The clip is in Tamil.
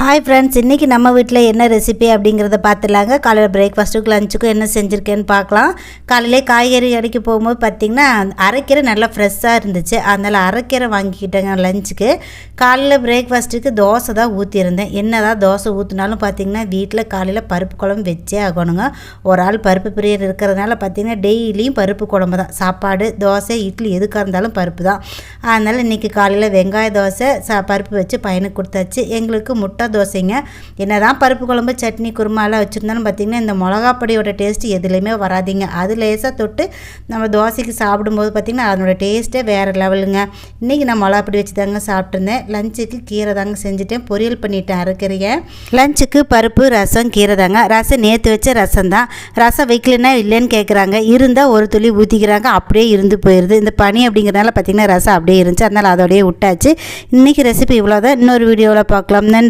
ஹாய் ஃப்ரெண்ட்ஸ், இன்றைக்கி நம்ம வீட்டில் என்ன ரெசிபி அப்படிங்கிறத பார்த்துலாங்க. காலையில் பிரேக்ஃபாஸ்ட்டுக்கு லஞ்சுக்கும் என்ன செஞ்சுருக்கேன்னு பார்க்கலாம். காலையிலே காய்கறி கடைக்கு போகும்போது பார்த்திங்கன்னா அரைக்கீரை நல்லா ஃப்ரெஷ்ஷாக இருந்துச்சு. அதனால் அரைக்கீரை வாங்கிக்கிட்டேங்க லஞ்சுக்கு. காலையில் பிரேக்ஃபாஸ்ட்டுக்கு தோசை தான் ஊற்றியிருந்தேன். என்ன தான் தோசை ஊற்றினாலும் பார்த்திங்கன்னா வீட்டில் காலையில் பருப்பு குழம்பு வச்சே ஆகணுங்க. ஒரு ஆள் பருப்பு பிரியர் இருக்கிறதுனால பார்த்திங்கன்னா டெய்லியும் பருப்பு குழம்பு தான். சாப்பாடு, தோசை, இட்லி எதுக்காக இருந்தாலும் பருப்பு தான். அதனால் இன்றைக்கி காலையில் வெங்காய தோசை பருப்பு வச்சு பையனுக்கு கொடுத்தாச்சு. எங்களுக்கு முட்டை தோசைங்க. என்ன தான் பருப்பு குழம்பு, சட்னி, குருமாலாம் வச்சுருந்தாலும் பார்த்திங்கன்னா இந்த மிளகாப்பொடியோட டேஸ்ட்டு எதுலேயுமே வராதிங்க. அது லேசாக தொட்டு நம்ம தோசைக்கு சாப்பிடும்போது பார்த்திங்கன்னா அதனோட டேஸ்ட்டே வேறு லெவலுங்க. இன்றைக்கி நான் மிளகாப்பொடி வச்சு தாங்க சாப்பிட்ருந்தேன். லஞ்சுக்கு கீரை தாங்க செஞ்சுட்டேன். பொரியல் பண்ணிட்டேன் அரைக்கீரையை. லஞ்சுக்கு பருப்பு, ரசம், கீரை தாங்க. ரசம் நேற்று வச்ச ரசம் தான். ரசம் வைக்கலன்னா இல்லைன்னு கேட்குறாங்க. இருந்தால் ஒரு துளி ஊற்றிக்கிறாங்க, அப்படியே இருந்து போயிடுது. இந்த பனி அப்படிங்கிறதுனால பார்த்திங்கன்னா ரசம் அப்படியே இருந்துச்சு. அதனால் அதோடையே விட்டாச்சு. இன்றைக்கி ரெசிபி இவ்வளோ தான். இன்னொரு வீடியோவில் பார்க்கலாம். நன்றி.